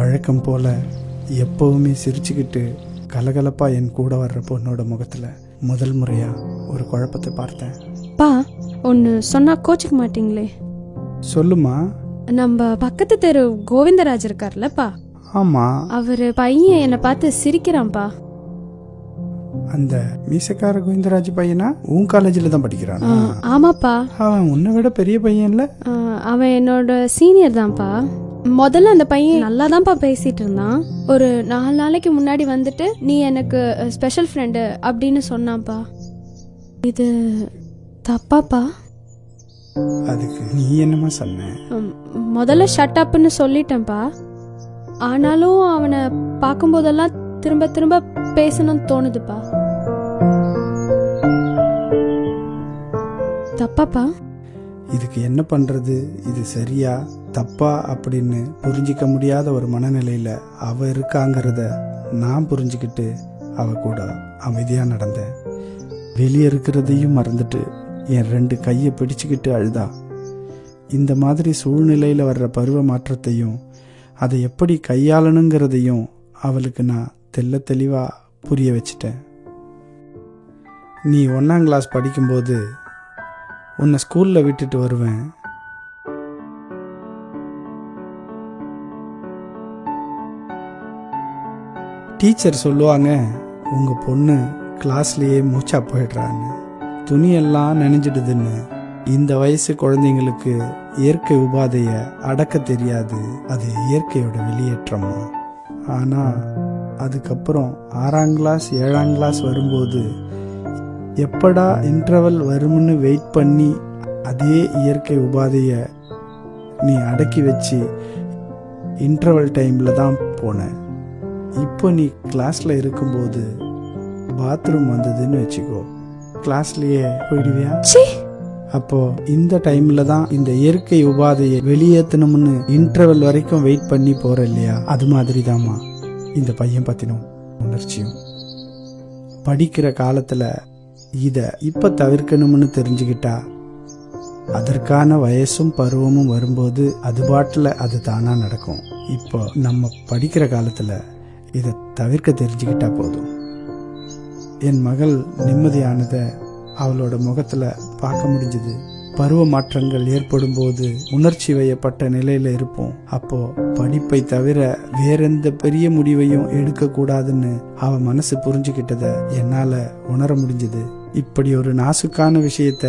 வழக்கம் போல எப்பவுமே சிரிச்சுக்கிட்டு கலகலப்பா என் கூட வர்ற பொண்ணோட முகத்துல முதல் முறையா ஒரு குழப்பத்தை பார்த்தேன். பா, ஒன்று சொன்னா கோச்சிக்க மாட்டீங்களே? சொல்லுமா. நம்ம பக்கத்து தெரு கோவிந்தராஜ் இருக்கார்லப்பா. ஆமா. அவரு பையன் என்னை பார்த்து சிரிக்கிறான்ப்பா. அந்த மீசக்கார கோவிந்தராஜ் பையனா? உன் காலேஜில் தான் படிக்கிறான்? ஆமாப்பா. அவன் உன்னை விட பெரிய பையன் இல்ல? அவன் என்னோட சீனியர் தான்ப்பா. முதல்ல அந்த பையன் நல்லா தான்ப்பா பேசிட்டு இருந்தான். ஒரு 4 நாளைக்கு முன்னாடி வந்துட்டு நீ எனக்கு ஸ்பெஷல் ஃப்ரெண்டு அப்படின்னு சொன்னான்ப்பா. இது தப்பாப்பா? அதுக்கு நீ என்னமா சொன்ன? முதல்ல ஷட் அப்னு சொல்லிட்டேன்ப்பா. ஆனாலும் அவனை பார்க்கும்போதெல்லாம் திரும்ப திரும்ப பேசணும்னு தோணுதுப்பா. தப்பாப்பா? இதுக்கு என்ன பண்றது? இது சரியா தப்பா அப்படின்னு புரிஞ்சிக்க முடியாத ஒரு மனநிலையில அவ இருக்காங்கிறத நான் புரிஞ்சுக்கிட்டு அவ கூட அமைதியா நடந்தேன். வெளியே இருக்கிறதையும் மறந்துட்டு என் 2 கையை பிடிச்சுக்கிட்டு அழுதா. இந்த மாதிரி சூழ்நிலையில வர்ற பருவ மாற்றத்தையும் அதை எப்படி கையாளணுங்கிறதையும் அவளுக்கு நான் தெளிவா புரிய வச்சிட்டேன். நீ 1ஆம் கிளாஸ் படிக்கும்போது உன்னை ஸ்கூல்ல விட்டுட்டு வருவேன். டீச்சர் சொல்லுவாங்க, உங்க பொண்ணு கிளாஸ்லயே மூச்சா போயிடுறான்னு, துணியெல்லாம் நனைஞ்சிடுதுன்னு. இந்த வயசு குழந்தைங்களுக்கு இயற்கை உபாதைய அடக்க தெரியாது, அது இயற்கையோட வெளியேற்றமா. ஆனா அதுக்கப்புறம் 6ஆம் கிளாஸ் 7ஆம் கிளாஸ் வரும்போது எப்படா இன்டர்வல் வரும்னு வெயிட் பண்ணி அதே இயற்கை உபாதைய நீ அடக்கி வச்சு இன்டர்வல் டைம்ல தான் போன. இப்போ நீ கிளாஸ்ல இருக்கும்போது பாத்ரூம் வந்ததுன்னு வச்சுக்கோ, கிளாஸ்லயே போயிடுவியா? அப்போ இந்த டைம்ல தான் இந்த இயற்கை உபாதையை வெளியேற்றணும்னு இன்டர்வல் வரைக்கும் வெயிட் பண்ணி போற இல்லையா? அது மாதிரி தாமா இந்த பையன் பத்தினும் உணர்ச்சியும். படிக்கிற காலத்துல இத இப்ப தவிர்க்கணும்னு தெரிஞ்சுக்கிட்டா அதற்கான வயசும் பருவமும் வரும்போது அது பாட்டுல அது தானா நடக்கும். இப்போ நம்ம படிக்கிற காலத்துல இதை தவிர்க்க தெரிஞ்சுக்கிட்டா போதும். என் மகள் நிம்மதியானத அவளோட முகத்துல பார்க்க முடிஞ்சது. பருவ மாற்றங்கள் ஏற்படும் போது உணர்ச்சி வயப்பட்ட நிலையில இருப்போம். அப்போ படிப்பை தவிர வேறெந்த பெரிய முடிவையும் எடுக்க கூடாதுன்னு அவ மனசு புரிஞ்சுக்கிட்டத என்னால உணர முடிஞ்சது. இப்படி ஒரு நாசுக்கான விஷயத்த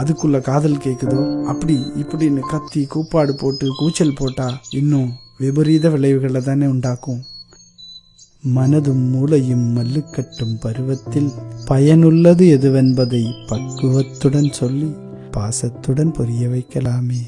அதுக்குள்ள காதல் கேக்குதோ அப்படி இப்படின்னு கத்தி கூப்பாடு போட்டு கூச்சல் போட்டா இன்னும் விபரீத விளைவுகளை தானே உண்டாக்கும். மனதும் மூளையும் மல்லுக்கட்டும் பருவத்தில் பயனுள்ளது எதுவென்பதை பக்குவத்துடன் சொல்லி பாசத்துடன் புரிய வைக்கலாமே.